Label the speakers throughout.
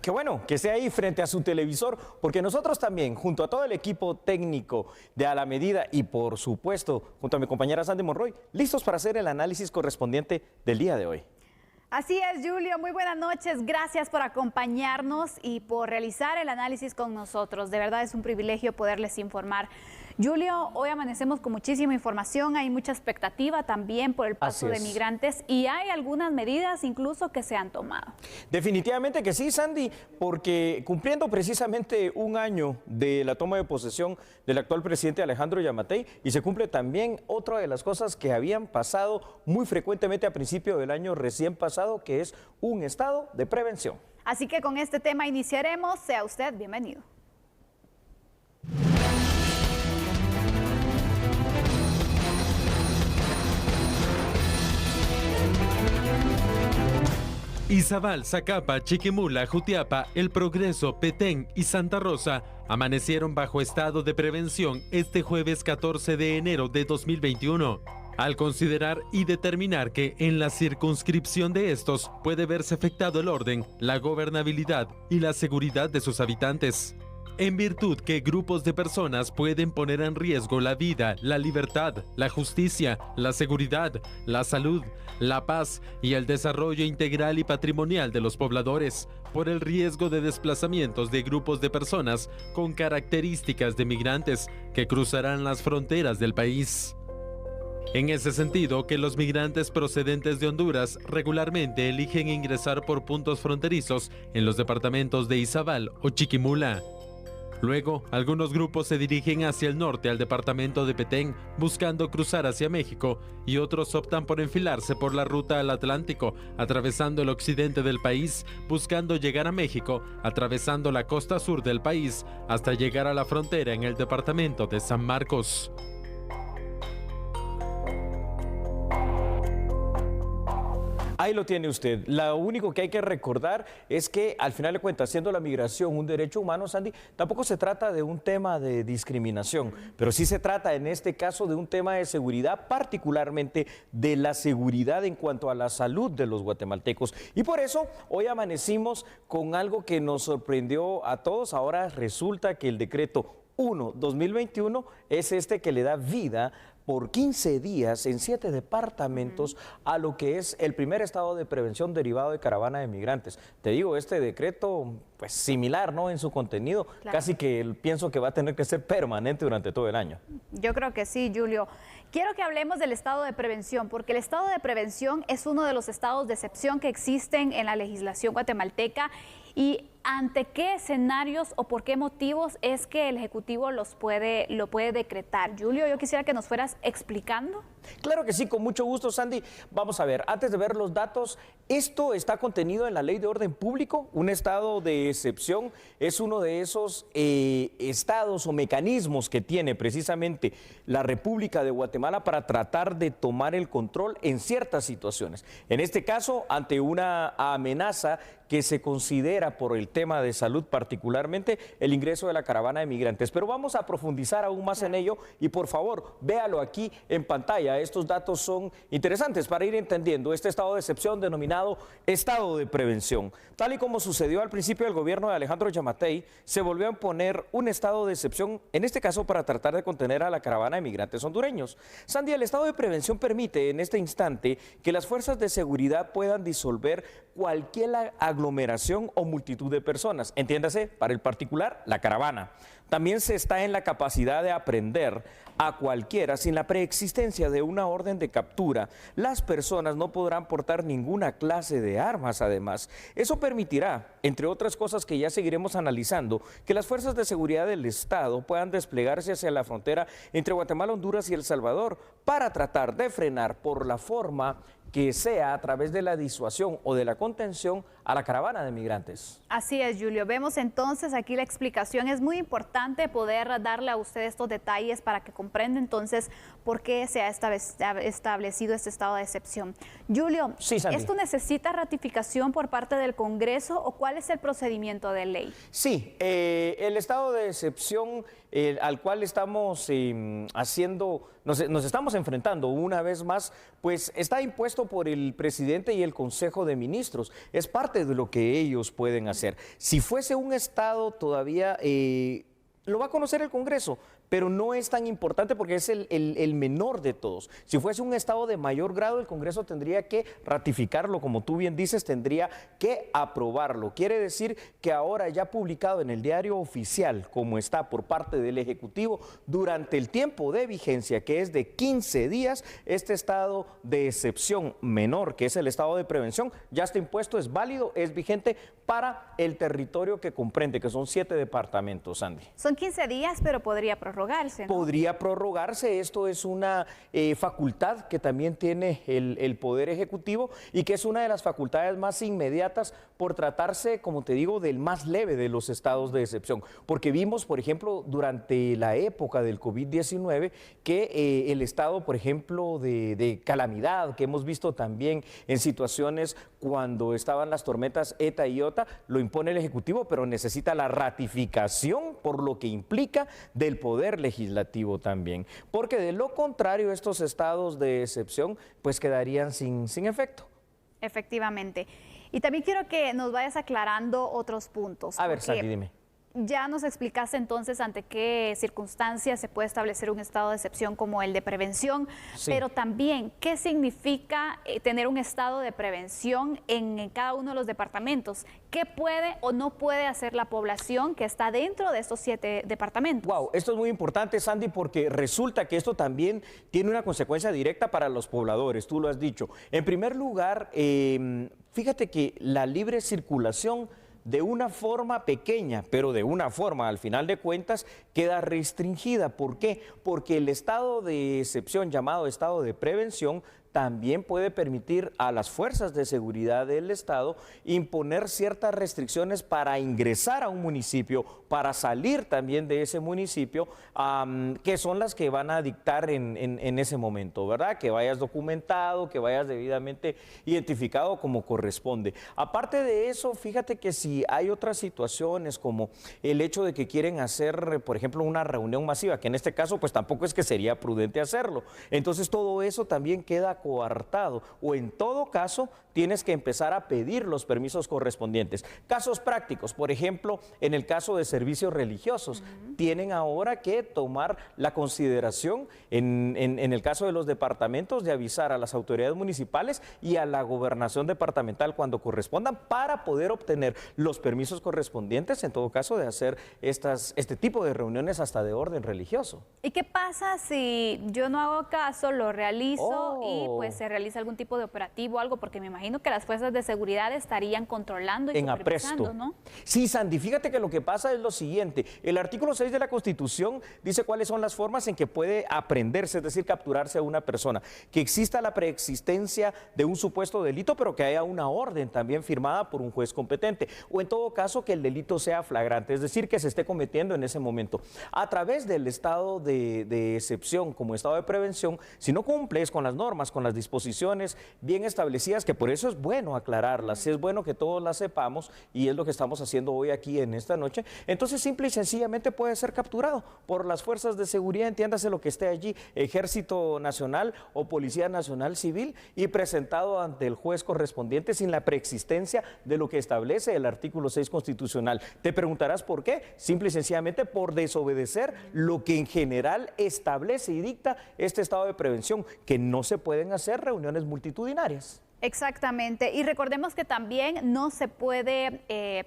Speaker 1: Qué bueno que esté ahí frente a su televisor, porque nosotros también, junto a todo el equipo técnico de A la Medida y por supuesto, junto a mi compañera Sandy Monroy, listos para hacer el análisis correspondiente del día de hoy.
Speaker 2: Así es, Julio. Muy buenas noches. Gracias por acompañarnos y por realizar el análisis con nosotros. De verdad es un privilegio poderles informar. Julio, hoy amanecemos con muchísima información, hay mucha expectativa también por el paso de migrantes y hay algunas medidas incluso que se han tomado.
Speaker 1: Definitivamente que sí, Sandy, porque cumpliendo precisamente un año de la toma de posesión del actual presidente Alejandro Yamatei, y se cumple también otra de las cosas que habían pasado muy frecuentemente a principio del año recién pasado, que es un estado de prevención.
Speaker 2: Así que con este tema iniciaremos. Sea usted bienvenido.
Speaker 3: Izabal, Zacapa, Chiquimula, Jutiapa, El Progreso, Petén y Santa Rosa amanecieron bajo estado de prevención este jueves 14 de enero de 2021, al considerar y determinar que en la circunscripción de estos puede verse afectado el orden, la gobernabilidad y la seguridad de sus habitantes, en virtud que grupos de personas pueden poner en riesgo la vida, la libertad, la justicia, la seguridad, la salud, la paz y el desarrollo integral y patrimonial de los pobladores, por el riesgo de desplazamientos de grupos de personas con características de migrantes que cruzarán las fronteras del país. En ese sentido, que los migrantes procedentes de Honduras regularmente eligen ingresar por puntos fronterizos en los departamentos de Izabal o Chiquimula. Luego, algunos grupos se dirigen hacia el norte al departamento de Petén buscando cruzar hacia México y otros optan por enfilarse por la ruta al Atlántico, atravesando el occidente del país, buscando llegar a México, atravesando la costa sur del país hasta llegar a la frontera en el departamento de San Marcos.
Speaker 1: Ahí lo tiene usted. Lo único que hay que recordar es que al final de cuentas, siendo la migración un derecho humano, Sandy, tampoco se trata de un tema de discriminación, pero sí se trata en este caso de un tema de seguridad, particularmente de la seguridad en cuanto a la salud de los guatemaltecos. Y por eso hoy amanecimos con algo que nos sorprendió a todos. Ahora resulta que el decreto 1/2021 es este que le da vida por 15 días en 7 departamentos a lo que es el primer estado de prevención derivado de caravana de migrantes. Te digo, este decreto, pues similar, ¿no?, en su contenido, claro, casi que pienso que va a tener que ser permanente durante todo el año.
Speaker 2: Yo creo que sí, Julio. Quiero que hablemos del estado de prevención, porque el estado de prevención es uno de los estados de excepción que existen en la legislación guatemalteca. ¿Y ante qué escenarios o por qué motivos es que el Ejecutivo lo puede decretar? Julio, yo quisiera que nos fueras explicando.
Speaker 1: Claro que sí, con mucho gusto, Sandy. Vamos a ver, antes de ver los datos, esto está contenido en la Ley de Orden Público. Un estado de excepción es uno de esos estados o mecanismos que tiene precisamente la República de Guatemala para tratar de tomar el control en ciertas situaciones. En este caso, ante una amenaza que se considera por el tema de salud, particularmente el ingreso de la caravana de migrantes. Pero vamos a profundizar aún más en ello y por favor, véalo aquí en pantalla. Estos datos son interesantes para ir entendiendo este estado de excepción denominado estado de prevención. Tal y como sucedió al principio del gobierno de Alejandro Yamatei, se volvió a imponer un estado de excepción, en este caso para tratar de contener a la caravana de migrantes hondureños. Sandy, el estado de prevención permite en este instante que las fuerzas de seguridad puedan disolver cualquier aglomeración o multitud de personas, entiéndase, para el particular, la caravana. También se está en la capacidad de aprehender a cualquiera sin la preexistencia de una orden de captura. Las personas no podrán portar ninguna clase de armas, además. Eso permitirá, entre otras cosas que ya seguiremos analizando, que las fuerzas de seguridad del Estado puedan desplegarse hacia la frontera entre Guatemala, Honduras y El Salvador para tratar de frenar por la forma que sea a través de la disuasión o de la contención a la caravana de migrantes.
Speaker 2: Así es, Julio. Vemos entonces aquí la explicación. Es muy importante poder darle a usted estos detalles para que comprenda entonces por qué se ha establecido este estado de excepción. Julio,
Speaker 1: sí,
Speaker 2: ¿esto necesita ratificación por parte del Congreso o cuál es el procedimiento de ley?
Speaker 1: Sí, el estado de excepción al cual estamos nos estamos enfrentando una vez más, pues está impuesto por el presidente y el Consejo de Ministros. Es parte parte de lo que ellos pueden hacer. Si fuese un estado todavía, lo va a conocer el Congreso, pero no es tan importante porque es el menor de todos. Si fuese un estado de mayor grado, el Congreso tendría que ratificarlo, como tú bien dices, tendría que aprobarlo. Quiere decir que ahora ya publicado en el diario oficial, como está por parte del Ejecutivo, durante el tiempo de vigencia, que es de 15 días, este estado de excepción menor, que es el estado de prevención, ya está impuesto, es válido, es vigente para el territorio que comprende, que son 7 departamentos, Sandy.
Speaker 2: Son 15 días, pero podría prorrogarse, ¿no?
Speaker 1: Podría prorrogarse, esto es una facultad que también tiene el Poder Ejecutivo y que es una de las facultades más inmediatas por tratarse, como te digo, del más leve de los estados de excepción. Porque vimos, por ejemplo, durante la época del COVID-19 que el estado, por ejemplo, de calamidad, que hemos visto también en situaciones cuando estaban las tormentas Eta y Iota, lo impone el Ejecutivo, pero necesita la ratificación por lo que implica del Poder Legislativo también, porque de lo contrario estos estados de excepción pues quedarían sin efecto.
Speaker 2: Efectivamente. Y también quiero que nos vayas aclarando otros puntos.
Speaker 1: A ver, Sandy, dime.
Speaker 2: Ya nos explicaste entonces ante qué circunstancias se puede establecer un estado de excepción como el de prevención, sí, pero también qué significa tener un estado de prevención en cada uno de los departamentos. ¿Qué puede o no puede hacer la población que está dentro de estos 7 departamentos?
Speaker 1: Wow, esto es muy importante, Sandy, porque resulta que esto también tiene una consecuencia directa para los pobladores, tú lo has dicho. En primer lugar, fíjate que la libre circulación de una forma pequeña, pero de una forma, al final de cuentas, queda restringida. ¿Por qué? Porque el estado de excepción, llamado estado de prevención, también puede permitir a las fuerzas de seguridad del Estado imponer ciertas restricciones para ingresar a un municipio, para salir también de ese municipio, que son las que van a dictar en ese momento, ¿verdad? Que vayas documentado, que vayas debidamente identificado como corresponde. Aparte de eso, fíjate que si hay otras situaciones como el hecho de que quieren hacer, por ejemplo, una reunión masiva, que en este caso pues tampoco es que sería prudente hacerlo. Entonces todo eso también queda coartado, o en todo caso tienes que empezar a pedir los permisos correspondientes. Casos prácticos, por ejemplo, en el caso de servicios religiosos, tienen ahora que tomar la consideración en el caso de los departamentos de avisar a las autoridades municipales y a la gobernación departamental cuando correspondan para poder obtener los permisos correspondientes, en todo caso de hacer este tipo de reuniones hasta de orden religioso.
Speaker 2: ¿Y qué pasa si yo no hago caso, lo realizo y pues se realiza algún tipo de operativo o algo? Porque me imagino que las fuerzas de seguridad estarían controlando y supervisando, ¿no?
Speaker 1: Sí, Sandy, fíjate que lo que pasa es lo siguiente. El artículo 6 de la Constitución dice cuáles son las formas en que puede aprehenderse, es decir, capturarse a una persona. Que exista la preexistencia de un supuesto delito, pero que haya una orden también firmada por un juez competente. O en todo caso, que el delito sea flagrante, es decir, que se esté cometiendo en ese momento. A través del estado de excepción como estado de prevención, si no cumples con las normas, con las disposiciones bien establecidas, que por eso es bueno aclararlas, es bueno que todos las sepamos y es lo que estamos haciendo hoy aquí en esta noche, entonces simple y sencillamente puede ser capturado por las fuerzas de seguridad, entiéndase lo que esté allí, Ejército Nacional o Policía Nacional Civil, y presentado ante el juez correspondiente sin la preexistencia de lo que establece el artículo 6 constitucional. Te preguntarás por qué, simple y sencillamente por desobedecer lo que en general establece y dicta este estado de prevención, que no se pueden hacer reuniones multitudinarias.
Speaker 2: Exactamente, y recordemos que también no se puede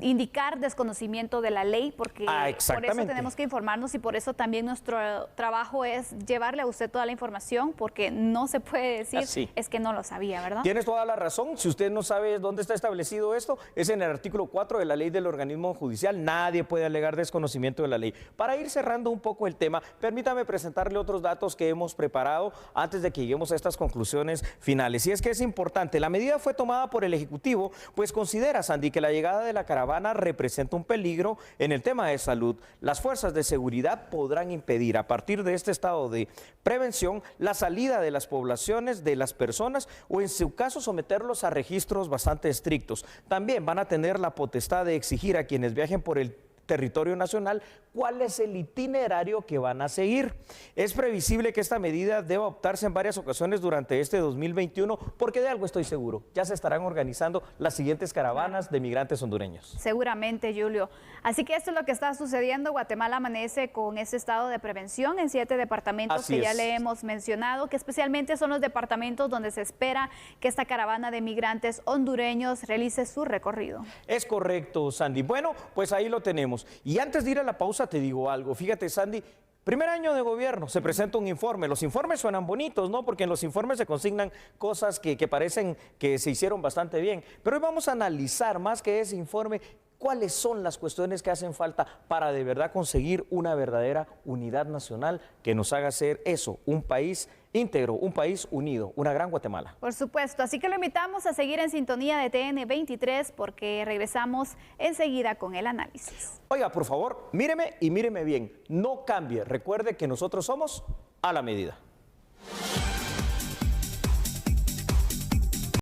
Speaker 2: indicar desconocimiento de la ley, porque por eso tenemos que informarnos y por eso también nuestro trabajo es llevarle a usted toda la información, porque no se puede decir es que no lo sabía, ¿verdad?
Speaker 1: Tienes toda la razón. Si usted no sabe dónde está establecido esto, es en el artículo 4 de la ley del organismo judicial. Nadie puede alegar desconocimiento de la ley. Para ir cerrando un poco el tema, permítame presentarle otros datos que hemos preparado antes de que lleguemos a estas conclusiones finales. Y es que es importante, la medida fue tomada por el Ejecutivo, pues considera, Sandy, que la llegada de la caravana representa un peligro en el tema de salud. Las fuerzas de seguridad podrán impedir a partir de este estado de prevención la salida de las poblaciones, de las personas, o en su caso someterlos a registros bastante estrictos. También van a tener la potestad de exigir a quienes viajen por el territorio nacional cuál es el itinerario que van a seguir. Es previsible que esta medida deba optarse en varias ocasiones durante este 2021, porque de algo estoy seguro, ya se estarán organizando las siguientes caravanas de migrantes hondureños.
Speaker 2: Seguramente, Julio. Así que esto es lo que está sucediendo. Guatemala amanece con ese estado de prevención en 7 departamentos que ya le hemos mencionado, que especialmente son los departamentos donde se espera que esta caravana de migrantes hondureños realice su recorrido.
Speaker 1: Es correcto, Sandy. Bueno, pues ahí lo tenemos. Y antes de ir a la pausa te digo algo. Fíjate, Sandy, primer año de gobierno, se presenta un informe. Los informes suenan bonitos, ¿no? Porque en los informes se consignan cosas que parecen que se hicieron bastante bien. Pero hoy vamos a analizar más que ese informe, cuáles son las cuestiones que hacen falta para de verdad conseguir una verdadera unidad nacional que nos haga ser eso, un país íntegro, un país unido, una gran Guatemala.
Speaker 2: Por supuesto, así que lo invitamos a seguir en sintonía de TN23 porque regresamos enseguida con el análisis.
Speaker 1: Oiga, por favor, míreme y míreme bien, no cambie, recuerde que nosotros somos a la medida.